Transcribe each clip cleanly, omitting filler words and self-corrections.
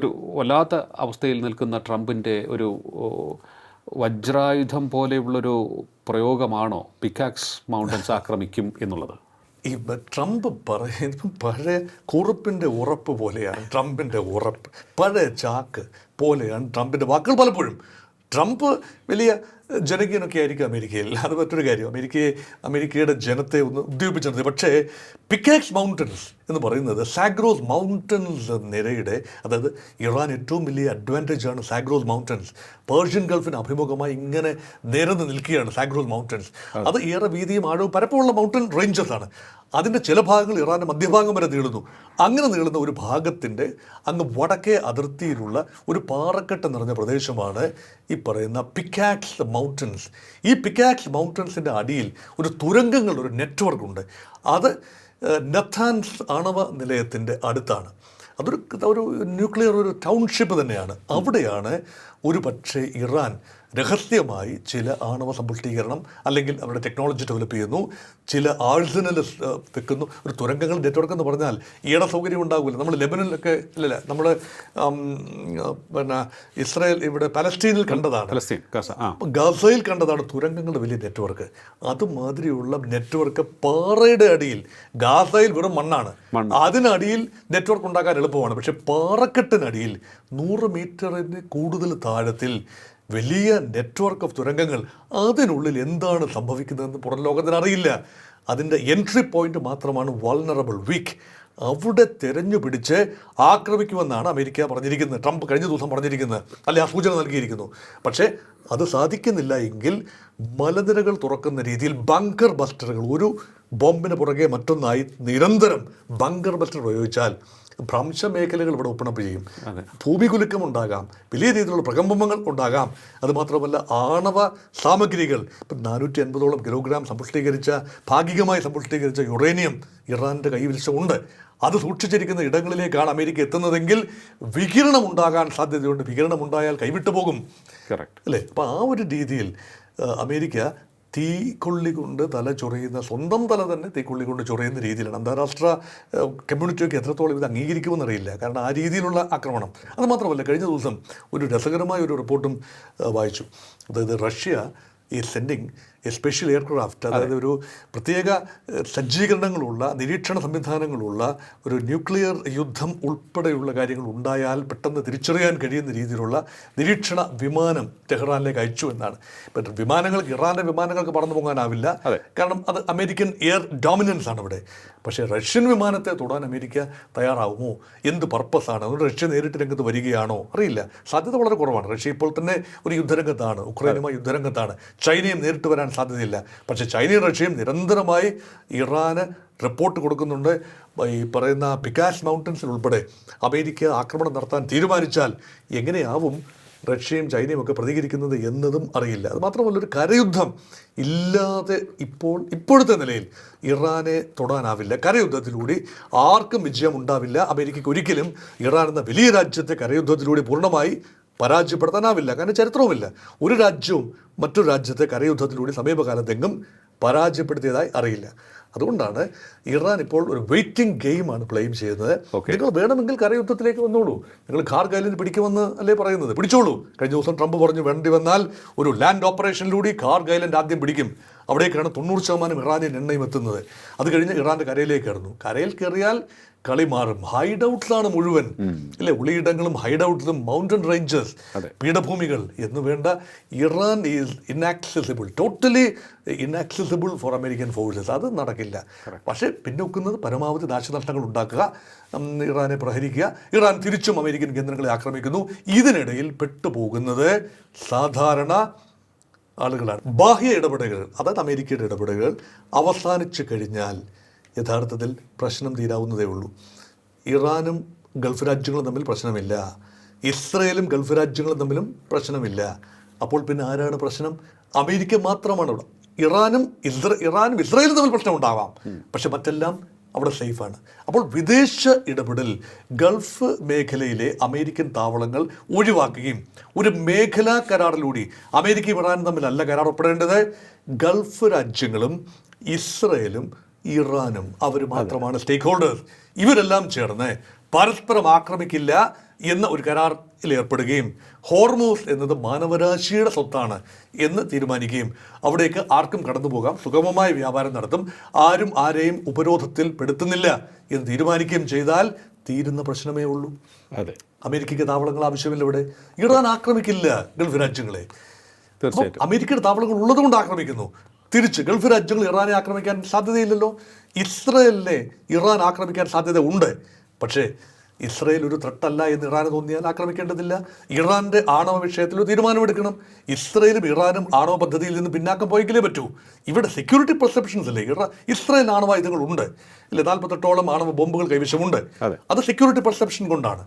ഒരു വല്ലാത്ത അവസ്ഥയിൽ നിൽക്കുന്ന ട്രംപിൻ്റെ ഒരു വജ്രായുധം പോലെയുള്ളൊരു പ്രയോഗമാണോ പിക്കാക്സ് മൗണ്ടൻസ് ആക്രമിക്കും എന്നുള്ളത്? ഈ ട്രംപ് പറയുന്നത് പഴയ കുറുപ്പിൻ്റെ ഉറപ്പ് പോലെയാണ്. ട്രംപിൻ്റെ ഉറപ്പ് പഴയ ചാക്ക് പോലെയാണ് ട്രംപിൻ്റെ വാക്കുകൾ. പലപ്പോഴും ട്രംപ് വലിയ ജനകീയനൊക്കെ ആയിരിക്കും അമേരിക്കയിൽ, അത് മറ്റൊരു കാര്യം. അമേരിക്കയുടെ ജനത്തെ ഒന്ന് ഉദ്ദീപിച്ചത്. പക്ഷേ പിക്കാക്സ് മൗണ്ടൻസ് എന്ന് പറയുന്നത് സാഗ്രോസ് മൗണ്ടൻസ് നിരയുടെ, അതായത് ഇറാൻ ഏറ്റവും വലിയ അഡ്വാൻറ്റേജാണ് സാഗ്രോസ് മൗണ്ടൻസ്. പേർഷ്യൻ ഗൾഫിന് അഭിമുഖമായി ഇങ്ങനെ നിരന്ന് നിൽക്കുകയാണ് സാഗ്രോസ് മൗണ്ടൻസ്. അത് ഏറെ വീതിയും ആഴവും പരപ്പമുള്ള മൗണ്ടൻ റേഞ്ചസ് ആണ്. അതിൻ്റെ ചില ഭാഗങ്ങൾ ഇറാൻ്റെ മധ്യഭാഗം വരെ നീളുന്നു. അങ്ങനെ നീളുന്ന ഒരു ഭാഗത്തിൻ്റെ അങ്ങ് വടക്കേ അതിർത്തിയിലുള്ള ഒരു പാറക്കെട്ട് നിറഞ്ഞ പ്രദേശമാണ് ഈ പറയുന്ന പിക്കാക്സ് മൗണ്ടൻസ്. ഈ പിക്കാക്സ് മൗണ്ടൻസിൻ്റെ അടിയിൽ ഒരു തുരങ്കങ്ങളുടെ ഒരു നെറ്റ്വർക്ക് ഉണ്ട്. അത് നഥാൻസ് ആണവ നിലയത്തിൻ്റെ അടുത്താണ്. ഒരു ന്യൂക്ലിയർ ഒരു ടൗൺഷിപ്പ് തന്നെയാണ്. അവിടെയാണ് ഒരു പക്ഷേ ഇറാൻ രഹസ്യമായി ചില ആണവ സമ്പുഷ്ടീകരണം അല്ലെങ്കിൽ അവരുടെ ടെക്നോളജി ഡെവലപ്പ് ചെയ്യുന്നു, ചില ആഴ്സനൽ വെക്കുന്നു. ഒരു തുരങ്കങ്ങൾ നെറ്റ്വർക്ക് എന്ന് പറഞ്ഞാൽ ഈട സൗകര്യം ഉണ്ടാകില്ല. നമ്മൾ ലെബനനിലൊക്കെ അല്ലല്ല, നമ്മൾ പിന്നെ ഇസ്രായേൽ ഇവിടെ പലസ്തീനിൽ കണ്ടതാണ്, ഗസയിൽ കണ്ടതാണ് തുരങ്കങ്ങളുടെ വലിയ നെറ്റ്വർക്ക്. അതുമാതിരിയുള്ള നെറ്റ്വർക്ക് പാറയുടെ അടിയിൽ, ഗാസയിൽ വെറും മണ്ണാണ്, അതിനടിയിൽ നെറ്റ്വർക്ക് ഉണ്ടാക്കാൻ എളുപ്പമാണ്. പക്ഷേ പാറക്കെട്ടിനടിയിൽ 100 മീറ്ററിന് കൂടുതൽ താഴത്തിൽ വലിയ നെറ്റ്വർക്ക് ഓഫ് തുരങ്കങ്ങൾ. അതിനുള്ളിൽ എന്താണ് സംഭവിക്കുന്നതെന്ന് പുറം ലോകത്തിന് അറിയില്ല. അതിൻ്റെ എൻട്രി പോയിന്റ് മാത്രമാണ് വൾനറബിൾ, വീക്ക്. അവിടെ തെരഞ്ഞു പിടിച്ച് ആക്രമിക്കുമെന്നാണ് അമേരിക്ക പറഞ്ഞിരിക്കുന്നത്, ട്രംപ് കഴിഞ്ഞ ദിവസം പറഞ്ഞിരിക്കുന്നത്, അല്ലെ ആ സൂചന നൽകിയിരിക്കുന്നു. പക്ഷേ അത് സാധിക്കുന്നില്ല എങ്കിൽ മലനിരകൾ തുറക്കുന്ന രീതിയിൽ ബങ്കർ ബസ്റ്ററുകൾ, ഒരു ബോംബിന് പുറകെ മറ്റൊന്നായി നിരന്തരം ബങ്കർ ബസ്റ്റർ പ്രയോഗിച്ചാൽ ഭ്രംശമേഖലകൾ ഇവിടെ ഓപ്പൺ അപ്പ് ചെയ്യും. ഭൂമികുലുക്കം ഉണ്ടാകാം, വലിയ രീതിയിലുള്ള പ്രകമ്പങ്ങൾ ഉണ്ടാകാം. അതുമാത്രമല്ല ആണവ സാമഗ്രികൾ, ഇപ്പം 450ഓളം കിലോഗ്രാം ഭാഗികമായി സമ്പുഷ്ടീകരിച്ച യുറേനിയം ഇറാൻ്റെ കൈവശമുണ്ട്. അത് സൂക്ഷിച്ചിരിക്കുന്ന ഇടങ്ങളിലേക്കാണ് അമേരിക്ക എത്തുന്നതെങ്കിൽ വികിരണം ഉണ്ടാകാൻ സാധ്യതയുണ്ട്. വികിരണം ഉണ്ടായാൽ കൈവിട്ടു പോകും, അല്ലേ? അപ്പോൾ ആ ഒരു രീതിയിൽ അമേരിക്ക തീക്കൊള്ളി കൊണ്ട് തല ചൊറിയുന്ന, സ്വന്തം തല തന്നെ തീക്കൊള്ളി കൊണ്ട് ചൊറിയുന്ന രീതിയിലാണ്. അന്താരാഷ്ട്ര കമ്മ്യൂണിറ്റിയൊക്കെ എത്രത്തോളം ഇത് അംഗീകരിക്കുമെന്നറിയില്ല, കാരണം ആ രീതിയിലുള്ള ആക്രമണം. അതുമാത്രമല്ല, കഴിഞ്ഞ ദിവസം ഒരു രസകരമായ ഒരു റിപ്പോർട്ടും വായിച്ചു. അതായത് റഷ്യ ഈ സെൻഡിങ് എ സ്പെഷ്യൽ എയർക്രാഫ്റ്റ്, അതായത് ഒരു പ്രത്യേക സജ്ജീകരണങ്ങളുള്ള, നിരീക്ഷണ സംവിധാനങ്ങളുള്ള ഒരു ന്യൂക്ലിയർ യുദ്ധം ഉൾപ്പെടെയുള്ള കാര്യങ്ങൾ ഉണ്ടായാൽ പെട്ടെന്ന് തിരിച്ചറിയാൻ കഴിയുന്ന രീതിയിലുള്ള നിരീക്ഷണ വിമാനം ടെഹ്റാനിലേക്ക് അയച്ചു എന്നാണ്. ഇപ്പം ഇറാൻ്റെ വിമാനങ്ങൾക്ക് പറന്നു പോകാനാവില്ല, കാരണം അത് അമേരിക്കൻ എയർ ഡോമിനൻസ് ആണ് ഇവിടെ. പക്ഷേ റഷ്യൻ വിമാനത്തെ തൊടാൻ അമേരിക്ക തയ്യാറാവുമോ? എന്ത് പർപ്പസാണ്? അതുകൊണ്ട് റഷ്യ നേരിട്ട് രംഗത്ത് വരികയാണോ? അറിയില്ല. സാധ്യത വളരെ കുറവാണ്. റഷ്യ ഇപ്പോൾ തന്നെ ഒരു യുദ്ധരംഗത്താണ്, ഉക്രൈനുമായി യുദ്ധരംഗത്താണ്. ചൈനയും നേരിട്ട് വരാൻ സാധ്യതയില്ല. പക്ഷേ ചൈനയും റഷ്യയും നിരന്തരമായി ഇറാന് റിപ്പോർട്ട് കൊടുക്കുന്നുണ്ട്. ഈ പറയുന്ന പിക്കാക്സ് മൗണ്ടൻസിൽ ഉൾപ്പെടെ അമേരിക്ക ആക്രമണം നടത്താൻ തീരുമാനിച്ചാൽ എങ്ങനെയാവും റഷ്യയും ചൈനയും ഒക്കെ പ്രതികരിക്കുന്നത് എന്നതും അറിയില്ല. അതുമാത്രമല്ല, ഒരു കരയുദ്ധം ഇല്ലാതെ ഇപ്പോഴത്തെ നിലയിൽ ഇറാനെ തൊടാനാവില്ല. കരയുദ്ധത്തിലൂടെ ആർക്കും വിജയം ഉണ്ടാവില്ല. അമേരിക്കയ്ക്ക് ഒരിക്കലും ഇറാൻ എന്ന വലിയ രാജ്യത്തെ കരയുദ്ധത്തിലൂടെ പൂർണ്ണമായി പരാജയപ്പെടുത്താനാവില്ല. കാരണം ചരിത്രവുമില്ല, ഒരു രാജ്യവും മറ്റൊരു രാജ്യത്തെ കരയുദ്ധത്തിലൂടെ സമീപകാലത്തെങ്ങും പരാജയപ്പെടുത്തിയതായി അറിയില്ല. അതുകൊണ്ടാണ് ഇറാൻ ഇപ്പോൾ ഒരു വെയിറ്റിംഗ് ഗെയിമാണ് പ്ലേ ചെയ്യുന്നത്. നിങ്ങൾ വേണമെങ്കിൽ കരയുദ്ധത്തിലേക്ക് വന്നോളൂ, നിങ്ങൾ കാർഗ് ഐലൻഡ് പിടിക്കുമെന്ന് അല്ലേ പറയുന്നത്, പിടിച്ചോളൂ. കഴിഞ്ഞ ദിവസം ട്രംപ് പറഞ്ഞു വേണ്ടി വന്നാൽ ഒരു ലാൻഡ് ഓപ്പറേഷനിലൂടെ കാർഗ് ഐലൻഡ് ആദ്യം പിടിക്കും. അവിടേക്കാണ് 90% ഇറാനിയൻ എണ്ണയും എത്തുന്നത്. അത് കഴിഞ്ഞ് ഇറാൻ്റെ കരയിലേക്ക് കയറുന്നു. കരയിൽ കയറിയാൽ കളി മാറും. ഹൈഡൌട്ട്സാണ് മുഴുവൻ, അല്ലേ? ഒളിയിടങ്ങളും ഹൈഡൌട്ട്സും മൗണ്ടൻ റേഞ്ചസ്, പീഠഭൂമികൾ എന്ന് വേണ്ട. Iran is inaccessible, totally inaccessible for American forces. അത് നടക്കില്ല. പക്ഷേ പിന്നോക്കുന്നത് പരമാവധി നാശനഷ്ടങ്ങൾ ഉണ്ടാക്കുക, ഇറാനെ പ്രഹരിക്കുക. ഇറാൻ തിരിച്ചും അമേരിക്കൻ കേന്ദ്രങ്ങളെ ആക്രമിക്കുന്നു. ഇതിനിടയിൽ പെട്ടുപോകുന്നത് സാധാരണ ആളുകളാണ്. ബാഹ്യ ഇടപെടലുകൾ, അതായത് അമേരിക്കയുടെ ഇടപെടലുകൾ അവസാനിച്ചു കഴിഞ്ഞാൽ യഥാർത്ഥത്തിൽ പ്രശ്നം തീരാവുന്നതേ ഉള്ളൂ. ഇറാനും ഗൾഫ് രാജ്യങ്ങളും തമ്മിൽ പ്രശ്നമില്ല, ഇസ്രയേലും ഗൾഫ് രാജ്യങ്ങളും തമ്മിലും പ്രശ്നമില്ല. അപ്പോൾ പിന്നെ ആരാണ് പ്രശ്നം? അമേരിക്ക മാത്രമാണ് അവിടെ. ഇറാനും ഇസ്രയേലും തമ്മിൽ പ്രശ്നം ഉണ്ടാവാം, പക്ഷെ മറ്റെല്ലാം അവിടെ സേഫാണ്. അപ്പോൾ വിദേശ ഇടപെടൽ ഗൾഫ് മേഖലയിലെ അമേരിക്കൻ താവളങ്ങൾ ഒഴിവാക്കുകയും ഒരു മേഖലാ കരാറിലൂടെ, അമേരിക്കയും ഇറാനും തമ്മിലല്ല കരാർ ഒപ്പിടേണ്ടത്, ഗൾഫ് രാജ്യങ്ങളും ഇസ്രയേലും ഇറാനും അവർ മാത്രമാണ് സ്റ്റേക്ക് ഹോൾഡേഴ്സ്. ഇവരെല്ലാം ചേർന്ന് പരസ്പരം ആക്രമിക്കില്ല, എന്ന ഒരു കരാറിൽ ഏർപ്പെടുകയും ഹോർമൂസ് എന്നത് മാനവരാശിയുടെ സ്വത്താണ് എന്ന് തീരുമാനിക്കുകയും അവിടേക്ക് ആർക്കും കടന്നു പോകാം, സുഗമമായ വ്യാപാരം നടത്തും, ആരും ആരെയും ഉപരോധത്തിൽ പെടുത്തുന്നില്ല എന്ന് തീരുമാനിക്കുകയും ചെയ്താൽ തീരുന്ന പ്രശ്നമേ ഉള്ളൂ. അതെ, അമേരിക്കയ്ക്ക് താവളങ്ങൾ ആവശ്യമില്ല ഇവിടെ. ഇറാൻ ആക്രമിക്കില്ല ഗൾഫ് രാജ്യങ്ങളെ. തീർച്ചയായിട്ടും. അമേരിക്കയുടെ താവളങ്ങൾ ഉള്ളതുകൊണ്ട് ആക്രമിക്കുന്നു. തിരിച്ച് ഗൾഫ് രാജ്യങ്ങൾ ഇറാനെ ആക്രമിക്കാൻ സാധ്യതയില്ലല്ലോ. ഇസ്രയേലിനെ ഇറാൻ ആക്രമിക്കാൻ സാധ്യത ഉണ്ട്. പക്ഷേ ഇസ്രയേൽ ഒരു ത്രട്ടല്ല എന്ന് ഇറാന് തോന്നിയാൽ ആക്രമിക്കേണ്ടതില്ല. ഇറാൻ്റെ ആണവ വിഷയത്തിൽ ഒരു തീരുമാനമെടുക്കണം. ഇസ്രയേലും ഇറാനും ആണവ പദ്ധതിയിൽ നിന്ന് പിന്നാക്കം പോയെങ്കിലേ പറ്റൂ. ഇവിടെ സെക്യൂരിറ്റി പെർസെപ്ഷൻസ് അല്ലേ, ഇസ്രയേൽ ആണവായുധങ്ങളുണ്ട് ഇല്ലേ, 48ഓളം ആണവ ബോംബുകൾ കൈവശമുണ്ട്. അത് സെക്യൂരിറ്റി പെർസെപ്ഷൻ കൊണ്ടാണ്.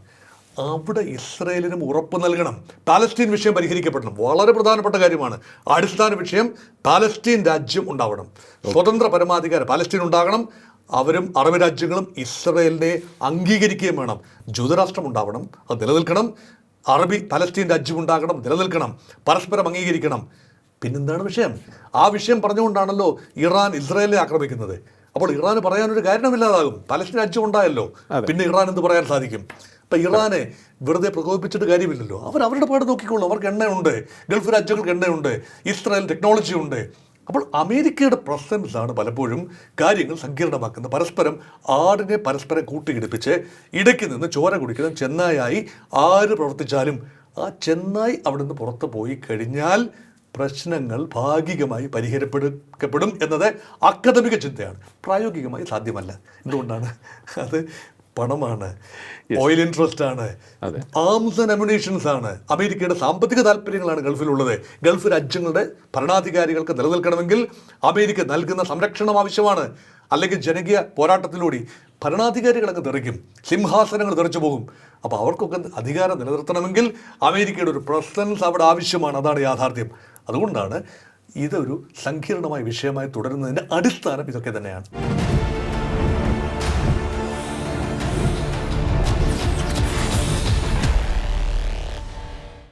അവിടെ ഇസ്രയേലിനും ഉറപ്പ് നൽകണം. പാലസ്തീൻ വിഷയം പരിഹരിക്കപ്പെടണം, വളരെ പ്രധാനപ്പെട്ട കാര്യമാണ്. അടിസ്ഥാന വിഷയം പാലസ്തീൻ രാജ്യം ഉണ്ടാവണം, സ്വതന്ത്ര പരമാധികാരം പാലസ്തീൻ ഉണ്ടാകണം. അവരും അറബ് രാജ്യങ്ങളും ഇസ്രയേലിനെ അംഗീകരിക്കുകയും വേണം. ജൂതരാഷ്ട്രം ഉണ്ടാവണം, അത് നിലനിൽക്കണം. അറബി പലസ്തീൻ രാജ്യം ഉണ്ടാകണം, നിലനിൽക്കണം, പരസ്പരം അംഗീകരിക്കണം. പിന്നെന്താണ് വിഷയം? ആ വിഷയം പറഞ്ഞുകൊണ്ടാണല്ലോ ഇറാൻ ഇസ്രായേലിനെ ആക്രമിക്കുന്നത്. അപ്പോൾ ഇറാന് പറയാനൊരു കാരണമില്ലാതാകും. പലസ്തീൻ രാജ്യം ഉണ്ടായല്ലോ, പിന്നെ ഇറാൻ എന്ത് പറയാൻ സാധിക്കും? അപ്പം ഇറാനെ വെറുതെ പ്രകോപിപ്പിച്ചിട്ട് കാര്യമില്ലല്ലോ. അവരുടെ പാട് നോക്കിക്കോളൂ. അവർക്ക് എണ്ണയുണ്ട്, ഗൾഫ് രാജ്യങ്ങൾക്ക് എണ്ണയുണ്ട്, ഇസ്രായേൽ ടെക്നോളജി ഉണ്ട്. അപ്പോൾ അമേരിക്കയുടെ പ്രസൻസ് ആണ് പലപ്പോഴും കാര്യങ്ങൾ സങ്കീർണമാക്കുന്നത്. പരസ്പരം ആടിനെ പരസ്പരം കൂട്ടിയിടിപ്പിച്ച് ഇടയ്ക്ക് നിന്ന് ചോര കുടിക്കുന്ന ചെന്നായായി ആര് പ്രവർത്തിച്ചാലും ആ ചെന്നായി അവിടെ നിന്ന് പുറത്ത് പോയി കഴിഞ്ഞാൽ പ്രശ്നങ്ങൾ ഭാഗികമായി പരിഹരിക്കപ്പെടും എന്നത് അക്കാദമിക ചിന്തയാണ്. പ്രായോഗികമായി സാധ്യമല്ല. എന്തുകൊണ്ടാണ്? അത് പണമാണ്, ഓയിൽ ഇൻട്രസ്റ്റ് ആണ്, ആംസ് ആൻഡ് അമ്യൂണീഷൻസ് ആണ്, അമേരിക്കയുടെ സാമ്പത്തിക താല്പര്യങ്ങളാണ് ഗൾഫിലുള്ളത്. ഗൾഫ് രാജ്യങ്ങളുടെ ഭരണാധികാരികൾക്ക് നിലനിൽക്കണമെങ്കിൽ അമേരിക്ക നൽകുന്ന സംരക്ഷണം ആവശ്യമാണ്. അല്ലെങ്കിൽ ജനകീയ പോരാട്ടത്തിലൂടെ ഭരണാധികാരികൾ അങ്ങ് തെറിക്കും, സിംഹാസനങ്ങൾ തെറിച്ചു പോകും. അപ്പോൾ അവർക്കൊക്കെ അധികാരം നിലനിർത്തണമെങ്കിൽ അമേരിക്കയുടെ ഒരു പ്രസൻസ് അവിടെ ആവശ്യമാണ്. അതാണ് യാഥാർത്ഥ്യം. അതുകൊണ്ടാണ് ഇതൊരു സങ്കീർണമായ വിഷയമായി തുടരുന്നതിൻ്റെ അടിസ്ഥാനം ഇതൊക്കെ തന്നെയാണ്.